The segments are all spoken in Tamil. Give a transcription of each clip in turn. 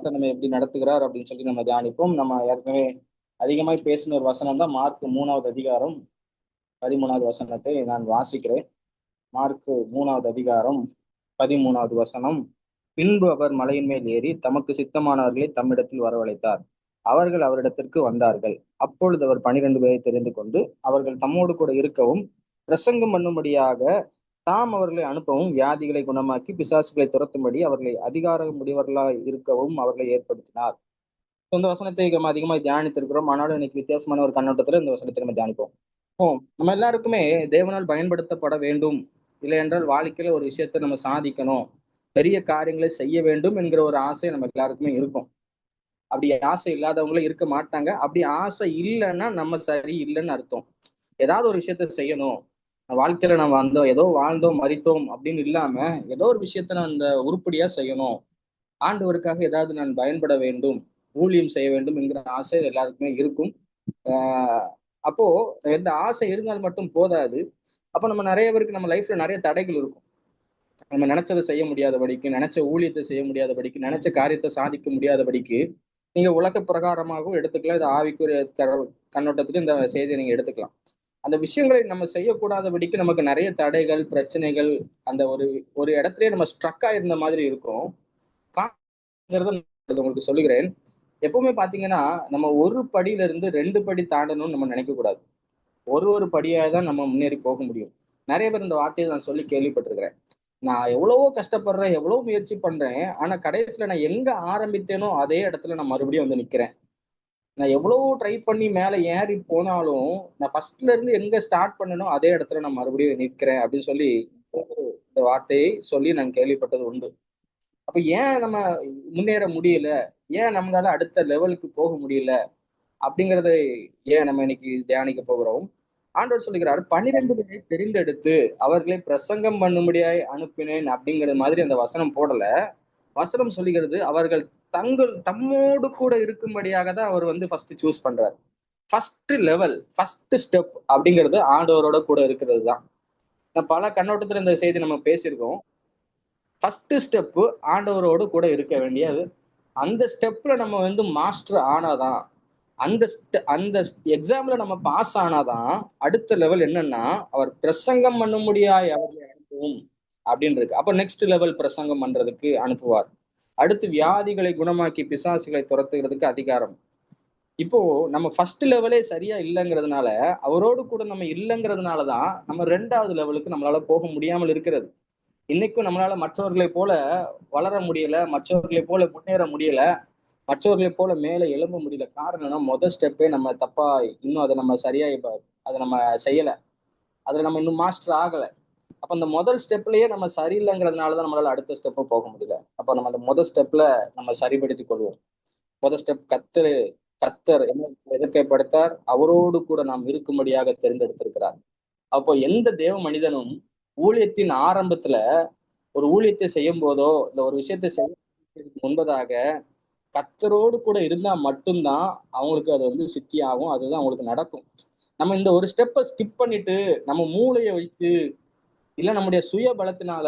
கர்த்தர் நம்ம எப்படி நடத்துகிறார் அப்படின்னு சொல்லி நம்ம தியானிப்போம். நம்ம ஏற்கனவே அதிகமாய் பேசின ஒரு வசனம் தான் மார்க் 3வது அதிகாரம் 13வது வசனத்தை நான் வாசிக்கிறேன். மார்க் 3வது அதிகாரம் 13வது வசனம். பின்பு அவர் மலையின் மேல் ஏறி தமக்கு சித்தமானவர்களை தம்மிடத்தில் வரவழைத்தார். அவர்கள் அவரிடத்திற்கு வந்தார்கள். அப்பொழுது அவர் 12 பேரை தெரிந்து கொண்டு அவர்கள் தம்மோடு கூட இருக்கவும் பிரசங்கம் பண்ணும்படியாக தாம் அவர்களை அனுப்பவும் வியாதிகளை குணமாக்கி பிசாசுகளை துரத்தும்படி அவர்களை அதிகார முடியவர்களாய் இருக்கவும் அவர்களை ஏற்படுத்தினார். இந்த வசனத்தை நம்ம அதிகமாக தியானித்திருக்கிறோம். ஆனாலும் இன்னைக்கு வித்தியாசமான ஒரு கண்ணோட்டத்துல இந்த வசனத்தை நம்ம தியானிப்போம். நம்ம எல்லாருக்குமே தேவனால் பயன்படுத்தப்பட வேண்டும், இல்லை என்றால் வாழ்க்கையில ஒரு விஷயத்தை நம்ம சாதிக்கணும், பெரிய காரியங்களை செய்ய வேண்டும் என்கிற ஒரு ஆசை நம்ம எல்லாருக்குமே இருக்கும். அப்படி ஆசை இல்லாதவங்களும் இருக்க மாட்டாங்க. அப்படி ஆசை இல்லைன்னா நம்ம சரி இல்லைன்னு அர்த்தம். ஏதாவது ஒரு விஷயத்த செய்யணும், வாழ்க்கையில நம்ம வந்தோம், ஏதோ வாழ்ந்தோம் மரித்தோம் அப்படின்னு இல்லாம ஏதோ ஒரு விஷயத்த நான் அந்த உருப்படியா செய்யணும், ஆண்டவருக்காக ஏதாவது நான் பயன்பட வேண்டும், ஊழியம் செய்ய வேண்டும் என்கிற ஆசை எல்லாருக்குமே இருக்கும். அப்போ எந்த ஆசை இருந்தால் மட்டும் போதாது. அப்போ நம்ம நிறைய பேருக்கு நம்ம லைஃப்ல நிறைய தடைகள் இருக்கும். நம்ம நினைச்சதை செய்ய முடியாதபடிக்கு, நினைச்ச ஊழியத்தை செய்ய முடியாதபடிக்கு, நினைச்ச காரியத்தை சாதிக்க முடியாதபடிக்கு நீங்க உலக பிரகாரமாகவும் எடுத்துக்கலாம். இது ஆவிக்குரிய கண்ணோட்டத்துல இந்த செய்தியை நீங்க எடுத்துக்கலாம். அந்த விஷயங்களை நம்ம செய்யக்கூடாதபடிக்கு நமக்கு நிறைய தடைகள், பிரச்சனைகள், அந்த ஒரு ஒரு இடத்துலயே நம்ம ஸ்ட்ரக் ஆயிருந்த மாதிரி இருக்கும். உங்களுக்கு சொல்லுகிறேன். எப்பவுமே பாத்தீங்கன்னா நம்ம ஒரு படியில இருந்து 2 படி தாண்டணும்னு நம்ம நினைக்க கூடாது. ஒரு படியாக தான் நம்ம முன்னேறி போக முடியும். நிறைய பேர் இந்த வார்த்தையை நான் சொல்லி கேள்விப்பட்டிருக்கிறேன். நான் எவ்வளவோ கஷ்டப்படுறேன், எவ்வளவு முயற்சி பண்றேன், ஆனா கடைசியில நான் எங்க ஆரம்பித்தேனோ அதே இடத்துல நான் மறுபடியும் வந்து நிக்கிறேன். நான் எவ்வளவோ ட்ரை பண்ணி மேல ஏறி போனாலும் நான் ஃபர்ஸ்ட்ல இருந்து எங்க ஸ்டார்ட் பண்ணனோ அதே இடத்துல நான் மறுபடியும் நிற்கிறேன் அப்படின்னு சொல்லி இந்த வார்த்தையை சொல்லி நான் கேள்விப்பட்டது உண்டு. அப்ப ஏன் நம்ம முன்னேற முடியல, ஏன் நம்மளால அடுத்த லெவலுக்கு போக முடியல அப்படிங்கறத ஏன் நம்ம இன்னைக்கு தியானிக்க போகிறோம். ஆண்டவர் சொல்லுகிறார், 12 பேரை தெரிந்தெடுத்து அவர்களை பிரசங்கம் பண்ணும்படியாய் அனுப்பினேன் அப்படிங்கிற மாதிரி அந்த வசனம் போடல. வசனம் சொல்லுகிறது அவர்கள் தம்மோடு கூட இருக்கும்படியாக தான் அவர் வந்து ஃபர்ஸ்ட் சூஸ் பண்றாரு. ஃபர்ஸ்ட் லெவல், ஃபர்ஸ்ட் ஸ்டெப் அப்படிங்கிறது ஆண்டவரோட கூட இருக்கிறது தான். பல கண்ணோட்டத்துல இந்த செய்தி நம்ம பேசியிருக்கோம். ஃபர்ஸ்ட் ஸ்டெப் ஆண்டவரோடு கூட இருக்க வேண்டியது. அந்த ஸ்டெப்ல நம்ம வந்து மாஸ்டர் ஆனாதான், அந்த எக்ஸாம்ல நம்ம பாஸ் ஆனாதான் அடுத்த லெவல் என்னன்னா அவர் பிரசங்கம் பண்ணும்படியாய் அவர்களை அனுப்புவோம் அப்படின்னு இருக்கு. அப்ப நெக்ஸ்ட் லெவல் பிரசங்கம் பண்றதுக்கு அனுப்புவார். அடுத்து வியாதிகளை குணமாக்கி பிசாசுகளை துரத்துகிறதுக்கு அதிகாரம். இப்போ நம்ம ஃபர்ஸ்ட் லெவலே சரியா இல்லைங்கிறதுனால, அவரோடு கூட நம்ம இல்லைங்கிறதுனாலதான் நம்ம 2வது லெவலுக்கு நம்மளால போக முடியாமல் இருக்கிறது. இன்னைக்கும் நம்மளால மற்றவர்களை போல வளர முடியல, மற்றவர்களை போல முன்னேற முடியல, மற்றவர்களை போல மேல எழும்ப முடியல. காரணம் என்ன? முதல் ஸ்டெப்பே நம்ம தப்பா, இன்னும் அதை நம்ம சரியா அதை நம்ம செய்யல, அதுல நம்ம இன்னும் மாஸ்டர் ஆகல. அப்ப அந்த முதல் ஸ்டெப்லயே நம்ம சரியில்லைங்கிறதுனாலதான் நம்மளால அடுத்த ஸ்டெப்பும் போக முடியல. அப்ப நம்ம அந்த முதல் ஸ்டெப்ல நம்ம சரிப்படுத்திக் கொள்வோம். முதல் ஸ்டெப் கத்தர் என்ன எதற்கை படைத்தார், அவரோடு கூட நாம் இருக்கும்படியாக தேர்ந்தெடுத்திருக்கிறார். அப்போ எந்த தேவ மனிதனும் ஊழியத்தின் ஆரம்பத்துல ஒரு ஊழியத்தை செய்யும் போதோ இல்ல ஒரு விஷயத்தை செய்யறதுக்கு முன்பதாக கத்தரோடு கூட இருந்தா மட்டும்தான் அவங்களுக்கு அது வந்து சித்தி ஆகும், அதுதான் அவங்களுக்கு நடக்கும். நம்ம இந்த ஒரு ஸ்டெப்பை ஸ்கிப் பண்ணிட்டு நம்ம மூளையை வைத்து, இல்ல நம்முடைய சுய பலத்தினால,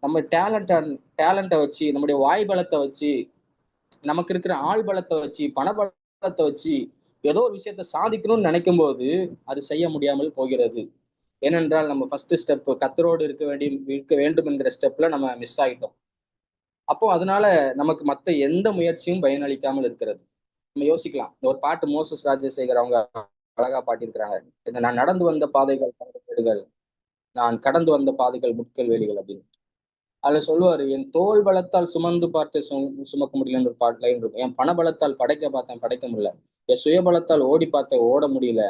நம்ம டேலண்ட்டை வச்சு, நம்முடைய வாய் பலத்தை வச்சு, நமக்கு இருக்கிற ஆள் பலத்தை வச்சு, பண பலத்தை வச்சு ஏதோ ஒரு விஷயத்த சாதிக்கணும்னு நினைக்கும் போது அது செய்ய முடியாமல் போகிறது. ஏனென்றால் நம்ம ஃபர்ஸ்ட் ஸ்டெப் கத்தரோடு இருக்க வேண்டும் என்கிற ஸ்டெப்ல நம்ம மிஸ் ஆகிட்டோம். அப்போ அதனால நமக்கு மத்த எந்த முயற்சியும் பயனளிக்காமல் இருக்கிறது. நம்ம யோசிக்கலாம். இந்த ஒரு பாட்டு மோசஸ் ராஜசேகர் அவங்க அழகா பாட்டியிருக்கிறாங்க. நான் நடந்து வந்த பாதைகள், நான் கடந்து வந்த பாதைகள் முட்கள் வேலிகள் அப்படின்னு. அதுல சொல்லுவாரு, என் தோல் பலத்தால் சுமந்து பார்த்து சுமக்க முடியலன்னு ஒரு பாட்டு லைன் இருக்கும். என் பண பலத்தால் படைக்க பார்த்தேன், படைக்க முடியல. என் சுய பலத்தால் ஓடி பார்த்தேன், ஓட முடியல.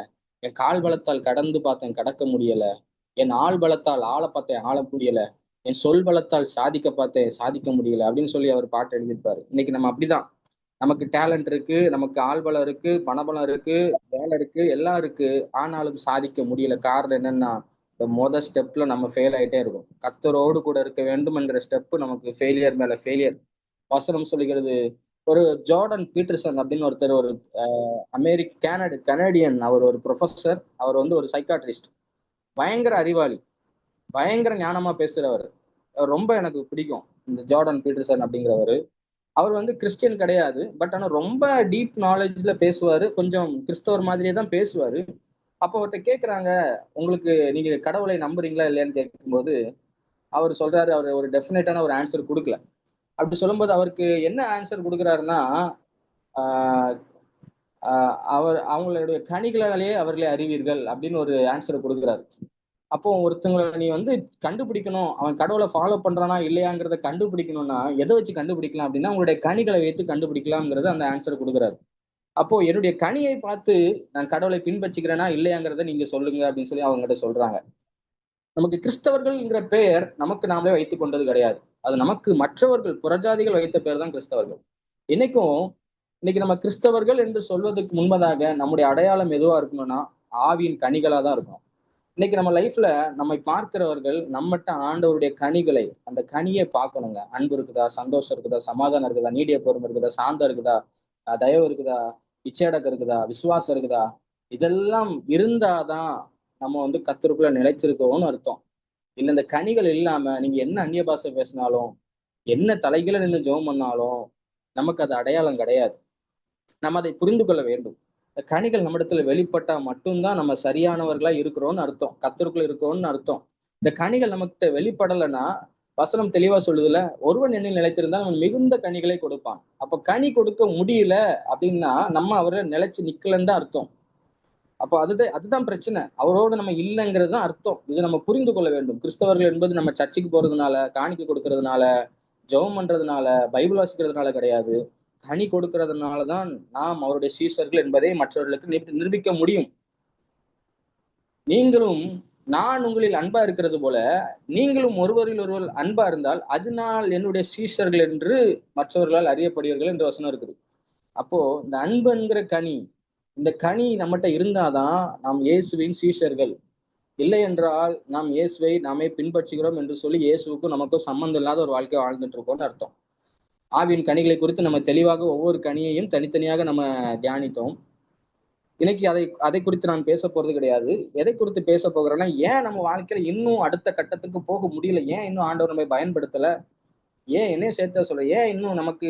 என் கால் பலத்தால் கடந்து பார்த்தேன், கடக்க முடியல. என் ஆள் பலத்தால் ஆள பார்த்தேன், ஆள முடியல. என் சொல் பலத்தால் சாதிக்க பார்த்தேன், சாதிக்க முடியல அப்படின்னு சொல்லி அவர் பாட்டு எழுதியிருப்பாரு. இன்னைக்கு நம்ம அப்படிதான். நமக்கு டேலண்ட் இருக்கு, நமக்கு ஆள்பலம் இருக்கு, பணபலம் இருக்கு, வேலை இருக்கு, எல்லாம் இருக்கு. ஆனாலும் சாதிக்க முடியல. காரணம் என்னன்னா இந்த முதல் ஸ்டெப்ல நம்ம ஃபெயில் ஆயிட்டே இருக்கும். கத்தரோடு கூட இருக்க வேண்டும் என்கிற ஸ்டெப் நமக்கு ஃபெயிலியர் மேல ஃபெயிலியர். வசனம் சொல்லுகிறது, ஒரு ஜார்டன் பீட்டர்சன் அப்படின்னு ஒருத்தர், ஒரு கனடியன், அவர் ஒரு ப்ரொஃபஸர், அவர் வந்து ஒரு சைக்காட்ரிஸ்ட், பயங்கர அறிவாளி, பயங்கர ஞானமா பேசுறவர். ரொம்ப எனக்கு பிடிக்கும் இந்த ஜார்டன் பீட்டர்சன் அப்படிங்கிறவர். அவர் வந்து கிறிஸ்டியன் கிடையாது, பட் ஆனா ரொம்ப டீப் நாலேஜ்ல பேசுவாரு, கொஞ்சம் கிறிஸ்தவர் மாதிரியே தான் பேசுவாரு. அப்போ அவர்கிட்ட கேட்குறாங்க, உங்களுக்கு நீங்க கடவுளை நம்புறீங்களா இல்லையான்னு கேட்கும்போது அவர் சொல்றாரு, அவர் ஒரு டெஃபினட்டான ஒரு ஆன்சர் கொடுக்கல. அப்படி சொல்லும்போது அவருக்கு என்ன ஆன்சர் கொடுக்குறாருன்னா, ஆஹ் அவங்களுடைய கனிகளாலேயே அவர்களை அறிவீர்கள் அப்படின்னு ஒரு ஆன்சர் கொடுக்குறாரு. அப்போ ஒருத்தங்களை நீ வந்து கண்டுபிடிக்கணும், அவன் கடவுளை ஃபாலோ பண்றானா இல்லையாங்கிறத கண்டுபிடிக்கணும்னா எதை வச்சு கண்டுபிடிக்கலாம் அப்படின்னா உங்களுடைய கனிகளை வைத்து கண்டுபிடிக்கலாம்ங்கிறது அந்த ஆன்சர் கொடுக்குறாரு. அப்போ என்னுடைய கனியை பார்த்து நான் கடவுளை பின்பற்றிக்கிறேனா இல்லையாங்கிறத நீங்க சொல்லுங்க அப்படின்னு சொல்லி அவங்ககிட்ட சொல்றாங்க. நமக்கு கிறிஸ்தவர்கள்ங்கிற பெயர் நமக்கு நாமளே வைத்துக் கொண்டது கிடையாது. அது நமக்கு மற்றவர்கள் புறஜாதிகள் வைத்த பெயர் தான் கிறிஸ்தவர்கள். இன்னைக்கும் இன்னைக்கு நம்ம கிறிஸ்தவர்கள் என்று சொல்வதற்கு முன்பதாக நம்முடைய அடையாளம் எதுவா இருக்கணும்னா ஆவியின் கனிகளா தான் இருக்கும். இன்னைக்கு நம்ம லைஃப்ல நம்மை பார்க்கிறவர்கள் நம்மகிட்ட ஆண்டவருடைய கனிகளை, அந்த கனியை பார்க்கணுங்க. அன்பு இருக்குதா, சந்தோஷம் இருக்குதா, சமாதானம் இருக்குதா, நீடிய பொறுமை இருக்குதா, சாந்தம் இருக்குதா, தயவு இருக்குதா, இச்சையடக்கம் இருக்குதா, விசுவாசம் இருக்குதா, இதெல்லாம் இருந்தாதான் நம்ம வந்து கர்த்தருக்குள்ள நிலைச்சிருக்கோம்னு அர்த்தம். இல்ல இந்த கனிகள் இல்லாம நீங்க என்ன அந்நிய பாஷை பேசினாலும், என்ன தலைகீழ நின்று ஜெபம் பண்ணாலும் நமக்கு அது அடையாளம் கிடையாது. நம்ம அதை புரிந்து கொள்ள வேண்டும். இந்த கனிகள் நம்மிடத்துல வெளிப்பட்டா மட்டும்தான் நம்ம சரியானவர்களா இருக்கிறோம்னு அர்த்தம், கர்த்தருக்குள்ள இருக்கோம்னு அர்த்தம். இந்த கனிகள் நமக்கிட்ட வெளிப்படலைன்னா வசனம் தெளிவா சொல்லுதுல, ஒருவன் என்னில் நிலைத்திருந்தால் அவன் மிகுந்த கனிகளை கொடுப்பான். அப்ப கனி கொடுக்க முடியல அப்படின்னா நம்ம அவரை நிலைச்சு நிக்கலன்னு தான் அர்த்தம். அப்போ அதுதான் பிரச்சனை. அவரோடு நம்ம இல்லைங்கிறது தான் அர்த்தம். இதை நம்ம புரிந்து கொள்ள வேண்டும். கிறிஸ்தவர்கள் என்பது நம்ம சர்ச்சுக்கு போறதுனால, காணிக்கை கொடுக்கறதுனால, ஜெபம் பண்றதுனால, பைபிள் வாசிக்கிறதுனால கிடையாது. கனி கொடுக்கறதுனாலதான் நாம் அவருடைய சீஷர்கள் என்பதை மற்றவர்களுக்கு நிரூபிக்க முடியும். நீங்களும் நான் உங்களில் அன்பா இருக்கிறது போல நீங்களும் ஒருவரில் ஒருவர் அன்பா இருந்தால் அதனால் என்னுடைய சீஷர்கள் என்று மற்றவர்களால் அறியப்படுவீர்கள் என்று வசனம் இருக்குது. அப்போ இந்த அன்பு என்கிற கனி, இந்த கனி நம்மகிட்ட இருந்தாதான் நாம் இயேசுவின் சீஷர்கள். இல்லை என்றால் நாம் இயேசுவை நாமே பின்பற்றுகிறோம் என்று சொல்லி இயேசுவுக்கும் நமக்கும் சம்பந்தம் இல்லாத ஒரு வாழ்க்கை வாழ்ந்துட்டு இருக்கோம்னு அர்த்தம். ஆவியின் கனிகளை குறித்து நம்ம தெளிவாக ஒவ்வொரு கனியையும் தனித்தனியாக நம்ம தியானித்தோம். இன்னைக்கு அதை குறித்து நான் பேச போறது கிடையாது. எதை குறித்து பேச போகிறேன்னா, ஏன் நம்ம வாழ்க்கையில இன்னும் அடுத்த கட்டத்துக்கு போக முடியல, ஏன் இன்னும் ஆண்டவர் நம்மை பயன்படுத்தல, ஏன் என்னையும் சேர்த்த சொல்ல, ஏன் இன்னும் நமக்கு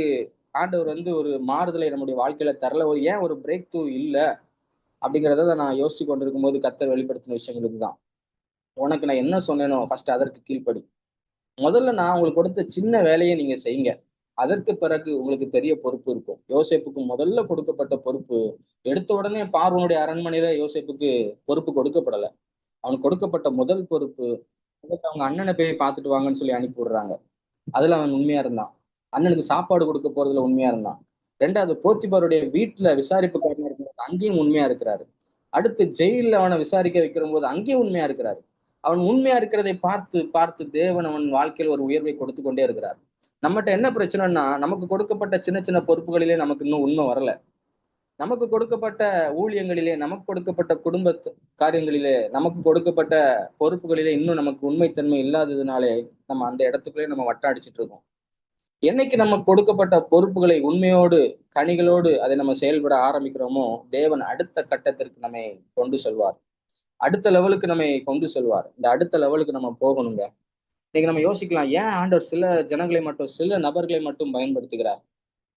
ஆண்டவர் வந்து ஒரு மாறுதலை நம்முடைய வாழ்க்கையில தரல, ஏன் ஒரு பிரேக் த்ரூ இல்ல அப்படிங்கிறத நான் யோசிச்சு கொண்டிருக்கும் போது கர்த்தர் வெளிப்படுத்தின விஷயங்கள் இதுதான். உனக்கு நான் என்ன சொன்னேனோ ஃபர்ஸ்ட் அதற்கு கீழ்ப்படி. முதல்ல நான் உங்களுக்கு கொடுத்த சின்ன வேலையை நீங்க செய்யுங்க. அதற்கு பிறகு உங்களுக்கு பெரிய பொறுப்பு இருக்கும். யோசேப்புக்கு முதல்ல கொடுக்கப்பட்ட பொறுப்பு, எடுத்த உடனே பார்வோனுடைய அரண்மனையில யோசேப்புக்கு பொறுப்பு கொடுக்கப்படல. அவனுக்கு கொடுக்கப்பட்ட முதல் பொறுப்பு, அவங்க அண்ணனை போய் பார்த்துட்டு வாங்கன்னு சொல்லி அனுப்பி விடுறாங்க. அதுல அவன் உண்மையா இருந்தான். அண்ணனுக்கு சாப்பாடு கொடுக்க போறதுல உண்மையா இருந்தான். ரெண்டாவது, போத்திபாருடைய வீட்டுல விசாரிப்புக்காரனா இருக்கும்போது அங்கேயும் உண்மையா இருக்கிறாரு. அடுத்து ஜெயில அவனை விசாரிக்க வைக்கிற போது அங்கேயும் உண்மையா இருக்கிறாரு. அவன் உண்மையா இருக்கிறதை பார்த்து பார்த்து தேவன் அவன் வாழ்க்கையில் ஒரு உயர்வை கொடுத்து கொண்டே இருக்கிறார். நம்மகிட்ட என்ன பிரச்சனைன்னா, நமக்கு கொடுக்கப்பட்ட சின்ன சின்ன பொறுப்புகளிலே நமக்கு இன்னும் உண்மை வரல. நமக்கு கொடுக்கப்பட்ட ஊழியங்களிலே, நமக்கு கொடுக்கப்பட்ட குடும்ப காரியங்களிலே, நமக்கு கொடுக்கப்பட்ட பொறுப்புகளிலே இன்னும் நமக்கு உண்மைத்தன்மை இல்லாததுனாலே நம்ம அந்த இடத்துக்குள்ளே நம்ம வட்ட அடிச்சுட்டு இருக்கோம். என்னைக்கு நம்ம கொடுக்கப்பட்ட பொறுப்புகளை உண்மையோடு கனிகளோடு அதை நம்ம செயல்பட ஆரம்பிக்கிறோமோ, தேவன் அடுத்த கட்டத்திற்கு நம்மை கொண்டு செல்வார். அடுத்த லெவலுக்கு நம்மை கொண்டு செல்வார். இந்த அடுத்த லெவலுக்கு நம்ம போகணுங்க. இன்னைக்கு நம்ம யோசிக்கலாம், ஏன் ஆண்டவர் சில ஜனங்களை மட்டும், சில நபர்களை மட்டும் பயன்படுத்துகிறார்?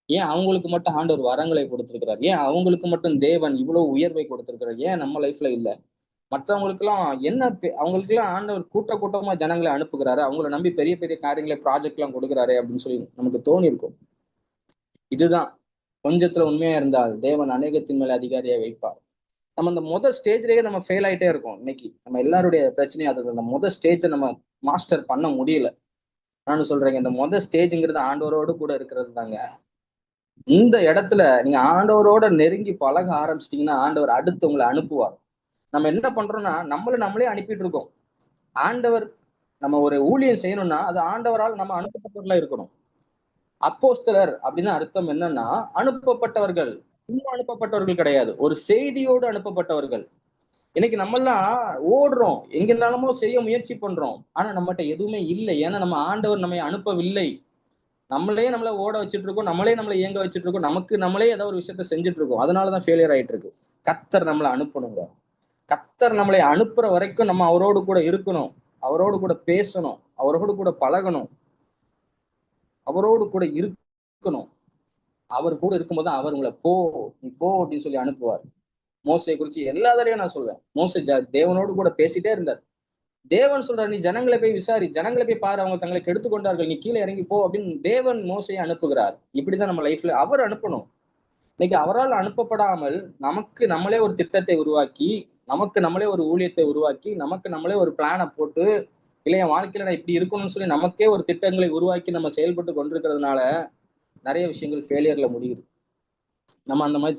ஏன் அவங்களுக்கு மட்டும் ஆண்டவர் வரங்களை கொடுத்திருக்கிறார்? ஏன் அவங்களுக்கு மட்டும் தேவன் இவ்வளவு உயர்வை கொடுத்திருக்கிறார்? ஏன் நம்ம லைஃப்ல இல்ல? மற்றவங்களுக்கு எல்லாம் என்ன, அவங்களுக்கு எல்லாம் ஆண்டவர் கூட்ட கூட்டமா ஜனங்களை அனுப்புகிறாரு, அவங்கள நம்பி பெரிய பெரிய காரியங்களை ப்ராஜெக்ட் எல்லாம் கொடுக்குறாரு அப்படின்னு சொல்லி நமக்கு தோணி இருக்கும். இதுதான், கொஞ்சத்துல உண்மையா இருந்தால் தேவன் அநேகத்தின் மேல அதிகாரியா வைப்பார். நம்ம இந்த முதல் ஸ்டேஜ்லயே நம்ம ஃபெயில் ஆயிட்டே இருக்கோம். இன்னைக்கு நம்ம எல்லாருடைய பிரச்சனையும் அது. அந்த முதல் ஸ்டேஜை நம்ம மாஸ்டர் பண்ண முடியல. நானும் சொல்றேங்க, இந்த முதல் ஸ்டேஜ்ங்கிறது ஆண்டவரோடு கூட இருக்கிறது தாங்க. இந்த இடத்துல நீங்க ஆண்டவரோட நெருங்கி பழக ஆரம்பிச்சிட்டீங்கன்னா ஆண்டவர் அடுத்து உங்களை அனுப்புவார். நம்ம என்ன பண்றோம்னா நம்மளே அனுப்பிட்டு இருக்கோம். ஆண்டவர் நம்ம ஒரு ஊழியம் செய்யணும்னா அது ஆண்டவரால் நம்ம அனுப்பப்பட்டவர்களா இருக்கணும். அப்போஸ்தலர் அப்படின்னு அர்த்தம் என்னன்னா, அனுப்பப்பட்டவர்கள். சும்மா அனுப்பப்பட்டவர்கள் கிடையாது, ஒரு செய்தியோடு அனுப்பப்பட்டவர்கள். இன்னைக்கு நம்ம எல்லாம் ஓடுறோம், எங்கெல்லாமோ செய்ய முயற்சி பண்றோம், ஆனா நம்மகிட்ட எதுவுமே இல்லை. ஏன்னா நம்ம ஆண்டவர் நம்மை அனுப்பவில்லை. நம்மளை ஓட வச்சுட்டு இருக்கோம், நம்மளை இயங்க வச்சுட்டு இருக்கோம், நமக்கு நம்மளே ஏதோ ஒரு விஷயத்த செஞ்சுட்டு இருக்கோம். அதனாலதான் ஃபெயிலியர் ஆயிட்டு இருக்கு. கர்த்தர் நம்மளை அனுப்பணுங்க. கர்த்தர் நம்மளை அனுப்புற வரைக்கும் நம்ம அவரோடு கூட இருக்கணும், அவரோடு கூட பேசணும், அவரோடு கூட பழகணும், அவரோடு கூட இருக்கணும். அவர் கூட இருக்கும்போது அவர் உங்களை நீ போ அப்படின்னு சொல்லி அனுப்புவார். மோசையை குறிச்சு எல்லா தடவையும் நான் சொல்வேன், மோசே தேவனோடு கூட பேசிட்டே இருந்தார். தேவன் சொல்றாரு, நீ ஜனங்களை போய் விசாரி, ஜனங்களை போய் பாரு, அவங்க தங்களை கெடுத்து கொண்டார்கள், நீ கீழே இறங்கி போ அப்படின்னு தேவன் மோசையை அனுப்புகிறார். இப்படிதான் நம்ம லைஃப்ல அவர் அனுப்பணும். இன்னைக்கு அவரால் அனுப்பப்படாமல் நமக்கு நம்மளே ஒரு திட்டத்தை உருவாக்கி, நமக்கு நம்மளே ஒரு ஊழியத்தை உருவாக்கி, நமக்கு நம்மளே ஒரு பிளானை போட்டு, இல்லை என் வாழ்க்கையில நான் இப்படி இருக்கணும்னு சொல்லி நமக்கே ஒரு திட்டங்களை உருவாக்கி நம்ம செயல்பட்டு கொண்டிருக்கிறதுனால நிறைய விஷயங்கள் ஃபெயிலியர்ல முடியுது. நம்ம அந்த மாதிரி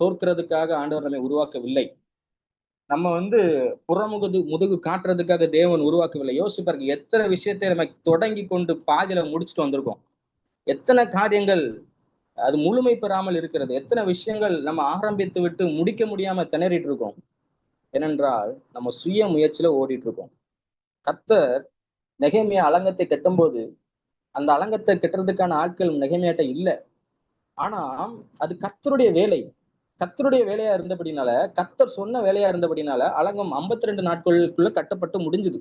தோற்கிறதுக்காக ஆண்டவர் நம்மை உருவாக்கவில்லை. நம்ம முதுகு காட்டுறதுக்காக தேவன் உருவாக்கவில்லை. யோசிச்சு பாருங்க, எத்தனை விஷயத்தை நம்ம தொடங்கி கொண்டு பாதியில முடிச்சுட்டு வந்திருக்கோம். எத்தனை காரியங்கள் அது முழுமை பெறாமல் இருக்கிறது. எத்தனை விஷயங்கள் நம்ம ஆரம்பித்து விட்டு முடிக்க முடியாம திணறிட்டு இருக்கோம். ஏனென்றால் நம்ம சுய முயற்சியில ஓடிட்டு இருக்கோம். கர்த்தர் நெகேமியா அலங்கத்தை கட்டும்போது அந்த அலங்கத்தை கட்டுறதுக்கான ஆட்கள் நெகேமியாட்ட இல்லை. ஆனா அது கர்த்தருடைய வேலை. கர்த்தருடைய வேலையா இருந்தபடினால, கர்த்தர் சொன்ன வேலையா இருந்தபடினால அலங்கம் 52 நாட்களுக்குள்ள கட்டப்பட்டு முடிஞ்சுது.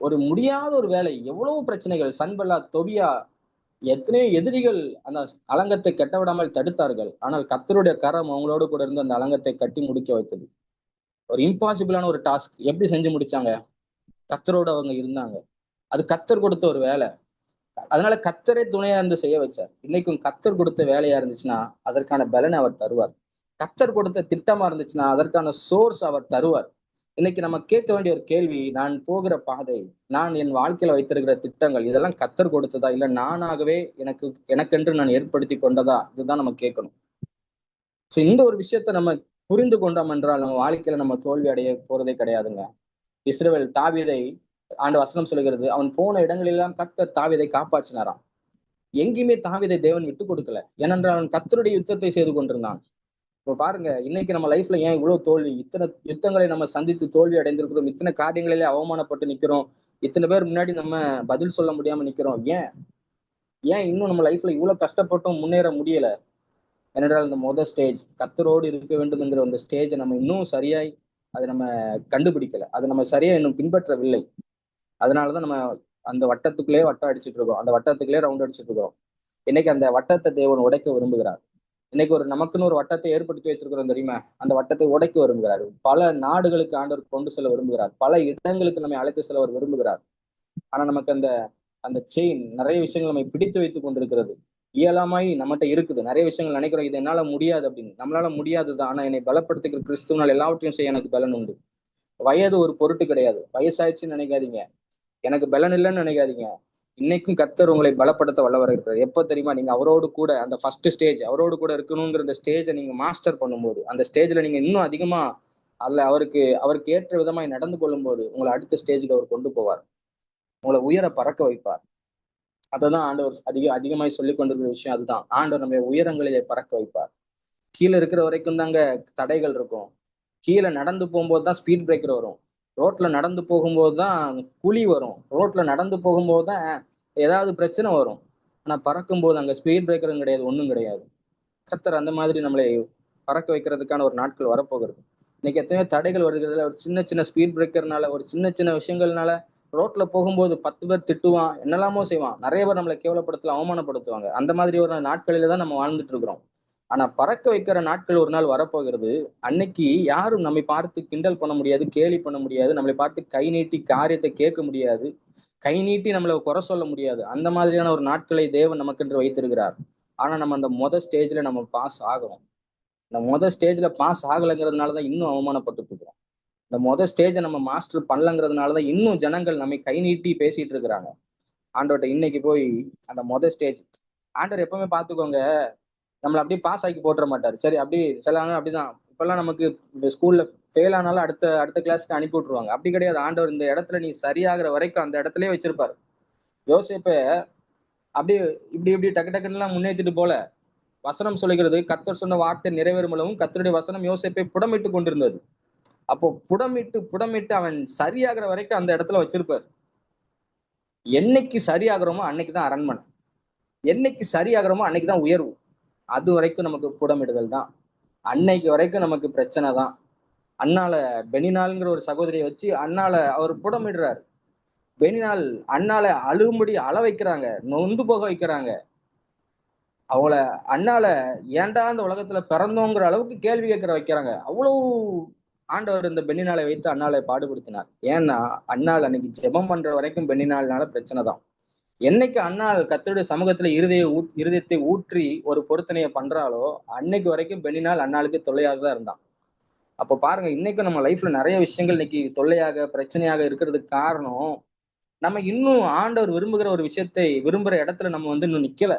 ஒரு முடியாத ஒரு வேலை. எவ்வளவு பிரச்சனைகள், சன்பல்லா, தொபியா, எத்தனையோ எதிரிகள் அந்த அலங்கத்தை கட்ட விடாமல் தடுத்தார்கள். ஆனால் கர்த்தருடைய கரம் அவங்களோடு கூட இருந்து அந்த அலங்கத்தை கட்டி முடிக்க வைத்தது. ஒரு இம்பாசிபிளான ஒரு டாஸ்க். எப்படி செஞ்சு முடிச்சாங்க? கர்த்தரோடு அவங்க இருந்தாங்க. அது கர்த்தர் கொடுத்த ஒரு வேலை. அதனால கர்த்தரே துணையா இருந்து செய்ய வச்சார். இன்னைக்கும் கர்த்தர் கொடுத்த வேலையா இருந்துச்சுன்னா அதற்கான பலனை அவர் தருவார். கர்த்தர் கொடுத்த திட்டமா இருந்துச்சுன்னா அதற்கான சோர்ஸ் அவர் தருவார். இன்னைக்கு நம்ம கேட்க வேண்டிய ஒரு கேள்வி, நான் போகிற பாதை, நான் என் வாழ்க்கையில வைத்திருக்கிற திட்டங்கள், இதெல்லாம் கர்த்தர் கொடுத்ததா இல்ல நானாகவே எனக்கென்று நான் ஏற்படுத்தி கொண்டதா? இதுதான் நம்ம கேட்கணும். சோ இந்த ஒரு விஷயத்த நம்ம புரிந்து கொண்டோம் என்றால் நம்ம வாழ்க்கையில நம்ம தோல்வி அடைய போறதே கிடையாதுங்க. இஸ்ரவேல் தாவீதை ஆண்டு வசனம் சொல்லுகிறது, அவன் போன இடங்களெல்லாம் கர்த்தர் தாவீதை காப்பாற்றினாராம். எங்கேயுமே தாவீதை தேவன் விட்டு கொடுக்கல. ஏனென்றால் அவன் கர்த்தருடைய யுத்தத்தை செய்து கொண்டிருந்தான். இப்ப பாருங்க, இன்னைக்கு நம்ம லைஃப்ல ஏன் இவ்வளவு தோல்வி? இத்தனை யுத்தங்களை நம்ம சந்தித்து தோல்வி அடைந்திருக்கிறோம். இத்தனை காரியங்களிலே அவமானப்பட்டு நிக்கிறோம். இத்தனை பேர் முன்னாடி நம்ம பதில் சொல்ல முடியாம நிக்கிறோம். ஏன் இன்னும் நம்ம லைஃப்ல இவ்வளவு கஷ்டப்பட்டும் முன்னேற முடியல? ஏனென்றால் இந்த ஸ்டேஜ், கர்த்தரோடு இருக்க வேண்டும் என்கிற அந்த ஸ்டேஜை நம்ம இன்னும் சரியாய் அதை நம்ம கண்டுபிடிக்கல. அதை நம்ம சரியா இன்னும் பின்பற்றவில்லை. அதனாலதான் நம்ம அந்த வட்டத்துக்குள்ளே வட்டம் அடிச்சுட்டு இருக்கோம். அந்த வட்டத்துக்குள்ளே ரவுண்ட் அடிச்சுட்டு இருக்கோம். இன்னைக்கு அந்த வட்டத்தை தேவன் உடைக்க விரும்புகிறார். இன்னைக்கு நமக்குன்னு ஒரு வட்டத்தை ஏற்படுத்தி வைத்திருக்கிறோம் தெரியுமா? அந்த வட்டத்தை உடைக்க விரும்புகிறார். பல நாடுகளுக்கு ஆண்டவர் கொண்டு செல்ல விரும்புகிறார். பல இடங்களுக்கு நம்மை அழைத்து செல்ல அவர் விரும்புகிறார். ஆனா நமக்கு அந்த அந்த செயின் நிறைய விஷயங்கள் நம்மை பிடித்து வைத்துக் கொண்டிருக்கிறது. இயலாமாய் நம்மகிட்ட இருக்குது. நிறைய விஷயங்கள் நினைக்கிறோம், இது என்னால முடியாது அப்படின்னு. நம்மளால முடியாதுதான். ஆனா என்னை பலப்படுத்துகிற கிறிஸ்துவனால் எல்லாவற்றையும் செய்ய எனக்கு பலன் உண்டு. வயது ஒரு பொருட்டு கிடையாது. வயசாயிடுச்சுன்னு நினைக்காதீங்க, எனக்கு பலன் இல்லைன்னு நினைக்காதீங்க. இன்னைக்கும் கர்த்தர் உங்களை பலப்படுத்த வல்லவராக இருக்கிறார். எப்போ தெரியுமா? நீங்க அவரோடு கூட அந்த ஃபர்ஸ்ட் ஸ்டேஜ், அவரோடு கூட இருக்கணுங்கிற அந்த ஸ்டேஜை நீங்க மாஸ்டர் பண்ணும்போது, அந்த ஸ்டேஜ்ல நீங்க இன்னும் அதிகமா அதுல அவருக்கு ஏற்ற விதமாய் நடந்து கொள்ளும் போது உங்களை அடுத்த ஸ்டேஜுக்கு அவர் கொண்டு போவார். உங்களை உயர பறக்க வைப்பார். அததான் ஆண்டவர் அதிகமாய் சொல்லி கொண்டிருக்கிற விஷயம். அதுதான், ஆண்டவர் நம்ம உயரங்களிலே பறக்க வைப்பார். கீழே இருக்கிற வரைக்கும் தாங்க தடைகள் இருக்கும். கீழே நடந்து போகும்போது தான் ஸ்பீட் பிரேக்கர் வரும். ரோட்ல நடந்து போகும்போது தான் குழி வரும். ரோட்ல நடந்து போகும்போது தான் ஏதாவது பிரச்சனை வரும். ஆனா பறக்கும் போது அங்க ஸ்பீட் பிரேக்கரும் கிடையாது, ஒண்ணும் கிடையாது. கர்த்தர் அந்த மாதிரி நம்மளை பறக்க வைக்கிறதுக்கான ஒரு நாட்கள் வரப்போகிறது. இன்னைக்கு எத்தனையோ தடைகள் வருகிறதுல ஒரு சின்ன சின்ன ஸ்பீட் பிரேக்கர்னால, ஒரு சின்ன சின்ன விஷயங்கள்னால ரோட்ல போகும்போது 10 பேர் திட்டுவான், என்னெல்லாமோ செய்வான். நிறைய பேர் நம்மளை கேவலப்படுத்தல, அவமானப்படுத்துவாங்க. அந்த மாதிரி ஒரு நாட்களில தான் நம்ம வாழ்ந்துட்டு இருக்கிறோம். ஆனா பறக்க வைக்கிற நாட்கள் ஒரு நாள் வரப்போகிறது. அன்னைக்கு யாரும் நம்மை பார்த்து கிண்டல் பண்ண முடியாது, கேலி பண்ண முடியாது. நம்மளை பார்த்து கை நீட்டி காரியத்தை கேட்க முடியாது, கை நீட்டி நம்மளை குறை சொல்ல முடியாது. அந்த மாதிரியான ஒரு நாட்களை தேவன் நமக்கென்று வைத்திருக்கிறார். ஆனா நம்ம அந்த ஸ்டேஜ்ல நம்ம பாஸ் ஆகணும். இந்த ஸ்டேஜ்ல பாஸ் ஆகலைங்கிறதுனாலதான் இன்னும் அவமானப்பட்டு இருக்கிறோம். இந்த ஸ்டேஜை நம்ம மாஸ்டர் பண்ணலங்கிறதுனாலதான் இன்னும் ஜனங்கள் நம்மை கை நீட்டி பேசிட்டு இருக்கிறாங்க. ஆண்டவர்கிட்ட இன்னைக்கு போய் அந்த ஸ்டேஜ், ஆண்டவர் எப்பவுமே பாத்துக்கோங்க, நம்மளை அப்படியே பாஸ் ஆக்கி போட்டுற மாட்டாரு. சரி, அப்படி சில அப்படிதான். இப்பெல்லாம் நமக்கு ஸ்கூல்ல ஃபெயில் ஆனாலும் அடுத்த அடுத்த கிளாஸ்க்கு அனுப்பி விட்டுருவாங்க. அப்படி கிடையாது. ஆண்டவர் இந்த இடத்துல நீ சரியாகிற வரைக்கும் அந்த இடத்துலயே வச்சிருப்பாரு. யோசேப்ப அப்படியே இப்படி இப்படி டக்கு டக்குன்னு எல்லாம் முன்னேற்றிட்டு போல. வசனம் சொல்லுகிறது, கர்த்தர் சொன்ன வார்த்தை நிறைவேறும் அளவும் கர்த்தருடைய வசனம் யோசேப்பை புடமிட்டு கொண்டிருந்தது. அப்போ புடமிட்டு அவன் சரியாகிற வரைக்கும் அந்த இடத்துல வச்சிருப்பார். என்னைக்கு சரியாகிறோமோ அன்னைக்குதான் அரண்மனை, என்னைக்கு சரியாகிறோமோ அன்னைக்குதான் உயர்வு. அது வரைக்கும் நமக்கு புடமிடுதல் தான். அன்னைக்கு வரைக்கும் நமக்கு பிரச்சனை தான். அண்ணால பெனினால்ங்கிற ஒரு சகோதரியை வச்சு அண்ணால அவர் புடமிடுறாரு. பெனினால் அண்ணால அழுகும்படி அள வைக்கிறாங்க, நொந்து போக வைக்கிறாங்க. அவளை அண்ணால ஏன்டா அந்த உலகத்துல பிறந்தோங்கிற அளவுக்கு கேள்வி கேட்கிற வைக்கிறாங்க. அவ்வளவு ஆண்டவர் இந்த பெண்ணினாலை வைத்து அண்ணாலை பாடுபடுத்தினார். ஏன்னா அண்ணாள் அன்னைக்கு ஜெபம் பண்ற வரைக்கும் பெண்ணினால்னால பிரச்சனை தான். என்னைக்கு அண்ணாள் கர்த்தருடைய சமூகத்துல இருதயத்தை ஊற்றி ஒரு பொருத்தனையை பண்றாளோ அன்னைக்கு வரைக்கும் பெண்ணினால் அண்ணாளுக்கு தொல்லையாக தான் இருந்தான். அப்ப பாருங்க, இன்னைக்கு நம்ம லைஃப்ல நிறைய விஷயங்கள் இன்னைக்கு தொல்லையாக பிரச்சனையாக இருக்கிறதுக்கு காரணம், நம்ம இன்னும் ஆண்டவர் விரும்புகிற ஒரு விஷயத்தை விரும்புற இடத்துல நம்ம இன்னும் நிக்கல.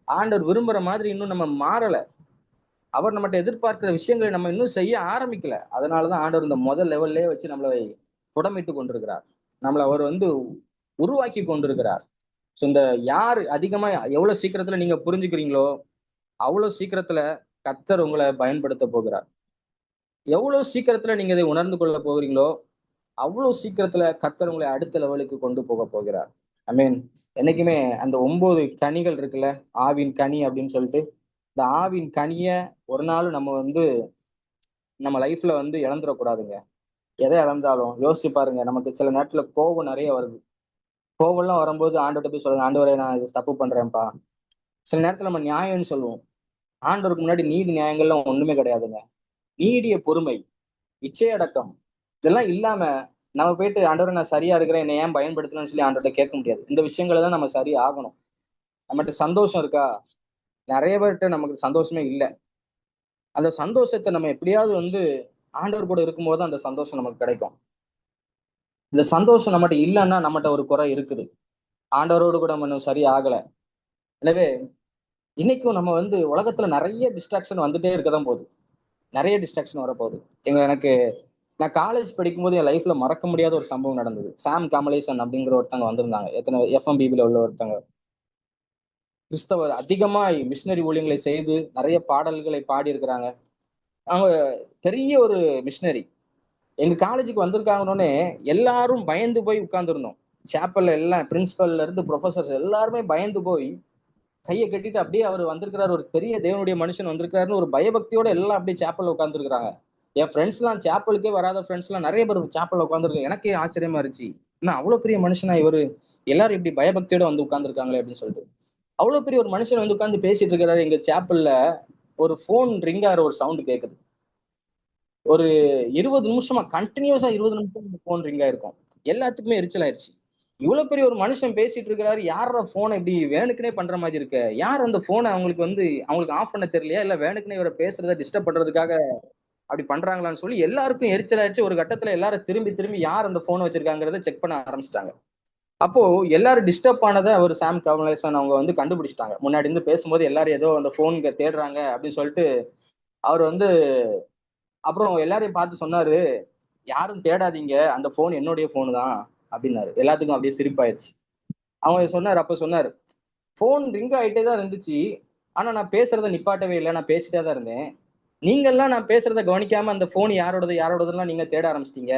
ஆண்டவர் விரும்புற மாதிரி இன்னும் நம்ம மாறல. அவர் நம்மகிட்ட எதிர்பார்க்கிற விஷயங்களை நம்ம இன்னும் செய்ய ஆரம்பிக்கல. அதனாலதான் ஆண்டவர் இந்த முதல் லெவல்லே வச்சு நம்மளை புடமிட்டு கொண்டிருக்கிறார். நம்மளை அவர் உருவாக்கி கொண்டிருக்கிறார். ஸோ இந்த யார் அதிகமா எவ்வளவு சீக்கிரத்துல நீங்க புரிஞ்சுக்கிறீங்களோ அவ்வளவு சீக்கிரத்துல கர்த்தர் உங்களை பயன்படுத்த போகிறார். எவ்வளவு சீக்கிரத்துல நீங்க இதை உணர்ந்து கொள்ள போகிறீங்களோ அவ்வளவு சீக்கிரத்துல கர்த்தர் உங்களை அடுத்த லெவலுக்கு கொண்டு போக போகிறார். ஐ மீன், என்னைக்குமே அந்த 9 கனிகள் இருக்குல்ல, ஆவின் கனி அப்படின்னு சொல்லிட்டு, இந்த ஆவின் கனிய ஒரு நாள் நம்ம லைஃப்ல இழந்துடக்கூடாதுங்க. எதை இழந்தாலும் யோசிச்சு பாருங்க. நமக்கு சில நேரத்துல கோபம் நிறைய வருது. கோபம்லாம் வரும்போது ஆண்டவர்கிட்ட போய் சொல்லுங்க, ஆண்டவரே நான் இது தப்பு பண்றேன்ப்பா. சில நேரத்துல நம்ம நியாயம்னு சொல்லுவோம். ஆண்டவருக்கு முன்னாடி நீதி நியாயங்கள்லாம் ஒண்ணுமே கிடையாதுங்க. நீடிய பொறுமை, இச்சையடக்கம், இதெல்லாம் இல்லாம நம்ம போயிட்டு ஆண்டவரை நான் சரியா இருக்கிறேன், என்னை ஏன் பயன்படுத்தணும்னு சொல்லி ஆண்டவர்கிட்ட கேட்க முடியாது. இந்த விஷயங்களை தான் நம்ம சரி ஆகணும். நம்மகிட்ட சந்தோஷம் இருக்கா? நிறைய பேர்கிட்ட நமக்கு சந்தோஷமே இல்லை. அந்த சந்தோஷத்தை நம்ம எப்படியாவது ஆண்டவர் கூட இருக்கும்போது அந்த சந்தோஷம் நமக்கு கிடைக்கும். இந்த சந்தோஷம் நம்மகிட்ட இல்லைன்னா நம்மகிட்ட ஒரு குறை இருக்குது. ஆண்டவரோடு கூட நம்ம இன்னும் சரி ஆகல. எனவே இன்னைக்கும் நம்ம உலகத்துல நிறைய டிஸ்ட்ராக்ஷன் வந்துட்டே இருக்கதான் போகுது. நிறைய டிஸ்ட்ராக்ஷன் வரப்போகுது. எனக்கு நான் காலேஜ் படிக்கும்போது என் லைஃப்ல மறக்க முடியாத ஒரு சம்பவம் நடந்தது. சாம் கமலேசன் அப்படிங்கிற ஒருத்தவங்க வந்திருந்தாங்க. எத்தனை FMBBல உள்ள ஒருத்தவங்க, கிறிஸ்தவ அதிகமாய் மிஷினரி ஊழியங்களை செய்து நிறைய பாடல்களை பாடி இருக்கிறாங்க. அவங்க பெரிய ஒரு மிஷினரி. எங்க காலேஜுக்கு வந்திருக்காங்கன்னே எல்லாரும் பயந்து போய் உட்கார்ந்துருந்தோம். சாப்பல்ல எல்லாம் பிரின்சிபல்ல இருந்து ப்ரொஃபசர்ஸ் எல்லாருமே பயந்து போய் கையை கட்டிட்டு அப்படியே அவர் வந்திருக்கிறாரு, ஒரு பெரிய தேவனுடைய மனுஷன் வந்திருக்கிறாருன்னு ஒரு பயபக்தியோட எல்லாம் அப்படியே சாப்பல்ல உட்காந்துருக்காங்க. என் ஃப்ரெண்ட்ஸ் எல்லாம், சாப்பலுக்கே வராத ஃப்ரெண்ட்ஸ் எல்லாம் நிறைய பேர் சாப்பல்ல உட்காந்துருக்கு. எனக்கே ஆச்சரியமா இருந்துச்சு, ஏன்னா அவ்வளவு பெரிய மனுஷனா இவரு, எல்லாரும் இப்படி பயபக்தியோட உட்காந்துருக்காங்களே அப்படின்னு சொல்லிட்டு. அவ்வளவு பெரிய ஒரு மனுஷன் உட்காந்து பேசிட்டு இருக்கிறாரு. எங்க சாப்பல்ல ஒரு போன் ரிங் ஆகிற ஒரு சவுண்ட் கேட்குது. ஒரு 20 நிமிஷமா கண்டினியூஸா 20 நிமிஷம் போன் ரிங் ஆயிருக்கும். எல்லாத்துக்குமே எரிச்சல் ஆயிடுச்சு. இவ்வளவு பெரிய ஒரு மனுஷன் பேசிட்டு இருக்கிறாரு, யார போனை இப்படி வேணுக்குனே பண்ற மாதிரி இருக்க, யார் அந்த போனை அவங்களுக்கு ஆஃப் பண்ண தெரியலையா, இல்ல வேணுக்குனே இவரை பேசுறத டிஸ்டர்ப் பண்றதுக்காக அப்படி பண்றாங்களான்னு சொல்லி எல்லாருக்கும் எரிச்சல் ஆயிடுச்சு. ஒரு கட்டத்துல எல்லாரும் திரும்பி திரும்பி யார் அந்த போனை வச்சிருக்காங்கிறத செக் பண்ண ஆரம்பிச்சிட்டாங்க. அப்போ எல்லாரும் டிஸ்டர்ப் ஆனதை அவர் சாம் கமலேசன் அவங்க கண்டுபிடிச்சிட்டாங்க. முன்னாடி இருந்து பேசும்போது எல்லாரும் ஏதோ அந்த போனுக்கு தேடுறாங்க அப்படின்னு சொல்லிட்டு அவர் அப்புறம் எல்லாரையும் பார்த்து சொன்னாரு, யாரும் தேடாதீங்க, அந்த போன் என்னுடைய போனு தான் அப்படின்னாரு. எல்லாத்துக்கும் அப்படியே சிரிப்பாயிருச்சு. அவங்க சொன்னாரு, போன் ரிங் ஆயிட்டே தான் இருந்துச்சு, ஆனா நான் பேசுறத நிப்பாட்டவே இல்லை, நான் பேசிட்டே தான் இருந்தேன். நீங்கெல்லாம் நான் பேசுறத கவனிக்காம அந்த போன் யாரோடதெல்லாம் நீங்க தேட ஆரம்பிச்சிட்டீங்க.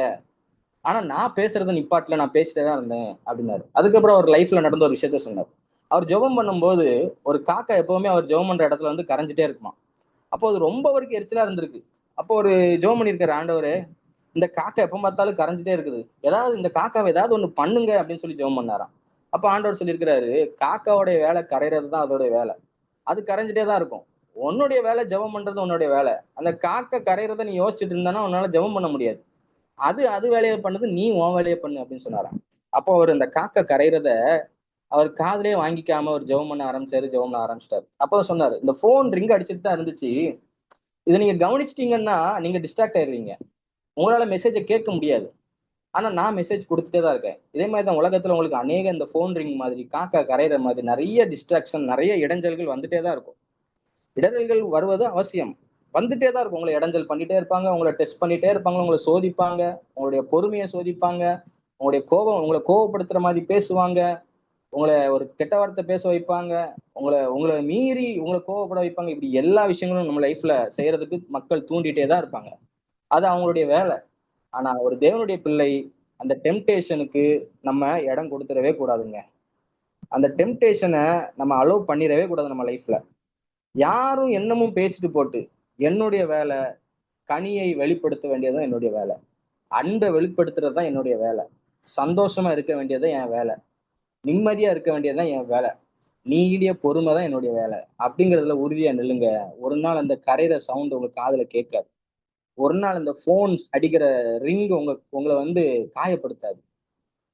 ஆனா நான் பேசுறத நிப்பாட்டல, நான் பேசிட்டே தான் இருந்தேன் அப்படின்னாரு. அதுக்கப்புறம் அவர் லைஃப்ல நடந்த ஒரு விஷயத்த சொன்னார். அவர் ஜெபம் பண்ணும்போது ஒரு காக்கா எப்பவுமே அவர் ஜெபம் பண்ற இடத்துல கரைஞ்சிட்டே இருக்குமா. அப்போ அது ரொம்ப வரைக்கும் எரிச்சலா இருந்திருக்கு. அப்போ ஒரு ஜெபம் பண்ணியிருக்காரு, ஆண்டவரே இந்த காக்கா எப்ப பார்த்தாலும் கரைஞ்சிட்டே இருக்குது, ஏதாவது இந்த காக்காவை ஏதாவது ஒண்ணு பண்ணுங்க அப்படின்னு சொல்லி ஜெபம் பண்ணாராம். அப்ப ஆண்டவர் சொல்லியிருக்கிறாரு, காக்காவோடைய வேலை கரைகிறது தான் அதோடைய வேலை, அது கரைஞ்சிட்டே தான் இருக்கும். உன்னுடைய வேலை ஜெபம் பண்றது உன்னுடைய வேலை. அந்த காக்கா கரைகிறத நீ யோசிச்சுட்டு இருந்தானா உன்னால ஜெபம் பண்ண முடியாது. அது வேலையை பண்ணுது, நீ உன் வேலையை பண்ணு அப்படின்னு சொன்னாராம். அப்போ அவர் இந்த காக்கா கரைகிறத அவர் காதலே வாங்கிக்காம அவர் ஜெபம் பண்ண ஆரம்பிச்சிட்டாரு. அப்போ சொன்னாரு, இந்த போன் ரிங் அடிச்சுட்டு தான் இருந்துச்சு, இதை நீங்க கவனிச்சிட்டீங்கன்னா நீங்க டிஸ்ட்ராக்ட் ஆயிடுவீங்க, உங்களால மெசேஜை கேட்க முடியாது. ஆனா நான் மெசேஜ் கொடுத்துட்டே தான் இருக்கேன். இதே மாதிரி தான் உலகத்துல உங்களுக்கு அநேக இந்த போன் ரிங் மாதிரி, காக்கா கரைகிற மாதிரி நிறைய டிஸ்ட்ராக்ஷன், நிறைய இடைஞ்சல்கள் வந்துட்டே தான் இருக்கும். இடர்கள் வருவது அவசியம், வந்துட்டே தான் இருக்கும். உங்களை இடைஞ்சல் பண்ணிட்டே இருப்பாங்க, உங்களை டெஸ்ட் பண்ணிட்டே இருப்பாங்க, உங்களை சோதிப்பாங்க, உங்களுடைய பொறுமையை சோதிப்பாங்க, உங்களை கோவப்படுத்துற மாதிரி பேசுவாங்க, உங்களை ஒரு கெட்ட வார்த்தை பேச வைப்பாங்க, உங்களை மீறி உங்களை கோவப்பட வைப்பாங்க. இப்படி எல்லா விஷயங்களும் நம்ம லைஃப்ல செய்யறதுக்கு மக்கள் தூண்டிட்டே தான் இருப்பாங்க. அது அவங்களுடைய வேலை. ஆனா ஒரு தேவனுடைய பிள்ளை அந்த டெம்டேஷனுக்கு நம்ம இடம் கொடுத்துடவே கூடாதுங்க. அந்த டெம்டேஷனை நம்ம அலோவ் பண்ணிடவே கூடாது நம்ம லைஃப்ல. யாரும் என்னமும் பேசிட்டு போட்டு, என்னுடைய வேலை கனியை வெளிப்படுத்த வேண்டியதுதான் என்னுடைய வேலை, அன்பை வெளிப்படுத்துறது தான் என்னுடைய வேலை, சந்தோஷமா இருக்க வேண்டியதுதான் என் வேலை, நிம்மதியா இருக்க வேண்டியதுதான் என் வேலை. நீடிய பொறுமை தான் என்னுடைய வேலை அப்படிங்கிறதுல உறுதியா நில்லுங்க. ஒரு நாள் அந்த கரையிற சவுண்ட் உங்க காதுல கேட்காது. ஒரு நாள் அந்த போன்ஸ் அடிக்கிற ரிங் உங்களை வந்து காயப்படுத்தாது.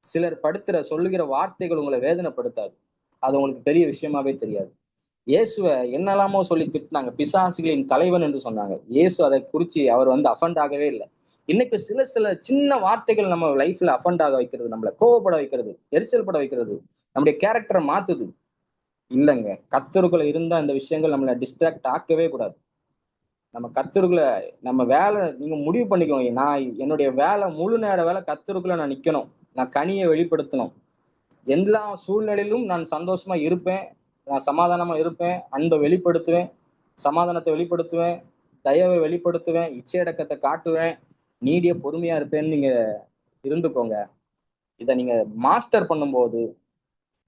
சிலர் சொல்லுகிற வார்த்தைகள் உங்களை வேதனைப்படுத்தாது. அது உங்களுக்கு பெரிய விஷயமாவே தெரியாது. இயேசுவ என்னெல்லாமோ சொல்லி திட்டினாங்க. பிசாசுகளின் தலைவன் என்று சொன்னாங்க. இயேசு அதை குறிச்சு அவர் வந்து அஃபண்ட் ஆகவே இல்லை. இன்னைக்கு சில சில சின்ன வார்த்தைகள் நம்ம லைஃப்ல அஃபண்ட் ஆக வைக்கிறது, நம்மளை கோவப்பட வைக்கிறது, எரிச்சல் பட வைக்கிறது, நம்முடைய கேரக்டரை மாத்துது. இல்லைங்க, கர்த்தருக்குள்ள இருந்தா இந்த விஷயங்கள் நம்மளை டிஸ்ட்ராக்ட் ஆக்கவே கூடாது. நம்ம கர்த்தருக்குள்ள நம்ம வேலை நீங்க முடிவு பண்ணிக்கோங்க. நான் என்னுடைய வேலை முழு நேர வேலை கர்த்தருக்குள்ள நான் நிக்கணும். நான் கனியை வெளிப்படுத்தணும். எல்லா சூழ்நிலையிலும் நான் சந்தோஷமா இருப்பேன். நான் சமாதானமா இருப்பேன். அன்பை வெளிப்படுத்துவேன். சமாதானத்தை வெளிப்படுத்துவேன். தயவை வெளிப்படுத்துவேன். இச்சையடக்கத்தை காட்டுவேன். நீடிய பொறுமையா இருப்பேன்னு நீங்க இருந்துக்கோங்க. இதை நீங்க மாஸ்டர் பண்ணும்போது,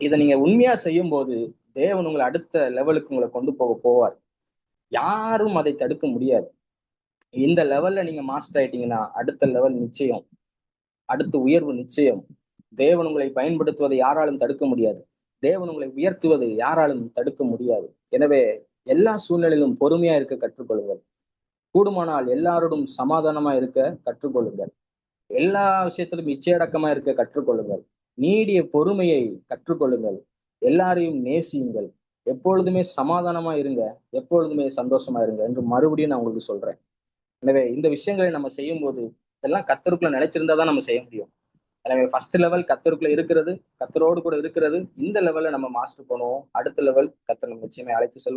இதை நீங்க உண்மையா செய்யும் போது, தேவன் உங்களை அடுத்த லெவலுக்கு உங்களை கொண்டு போவார். யாரும் அதை தடுக்க முடியாது. இந்த லெவல்ல நீங்க மாஸ்டர் ஆயிட்டீங்கன்னா அடுத்த லெவல் நிச்சயம். அடுத்த உயர்வு நிச்சயம். தேவன் உங்களை பயன்படுத்துவதை யாராலும் தடுக்க முடியாது. தேவன் உங்களை உயர்த்துவதை யாராலும் தடுக்க முடியாது. எனவே எல்லா சூழ்நிலையிலும் பொறுமையா இருக்க கற்றுக்கொள்ளுங்கள். கூடுமானால் எல்லாரோடும் சமாதானமா இருக்க கற்றுக்கொள்ளுங்கள். எல்லா விஷயத்திலும் இச்சையடக்கமா இருக்க கற்றுக்கொள்ளுங்கள். நீடிய பொறுமையை கற்றுக்கொள்ளுங்கள். எல்லாரையும் நேசியுங்கள். எப்பொழுதுமே சமாதானமா இருங்க. எப்பொழுதுமே சந்தோஷமா இருங்க என்று மறுபடியும் நான் உங்களுக்கு சொல்றேன். எனவே இந்த விஷயங்களை நம்ம செய்யும் போது இதெல்லாம் கர்த்தருக்குள்ள நிலைச்சிருந்தாதான் நம்ம செய்ய முடியும். எனவே ஃபர்ஸ்ட் லெவல் கர்த்தருக்குள்ள இருக்கிறது, கர்த்தரோடு கூட இருக்கிறது. இந்த லெவல்ல நம்ம மாஸ்டர் பண்ணுவோம். அடுத்த லெவல் கர்த்தர் நம்ம நிச்சயமே அழைத்து செல்வார்.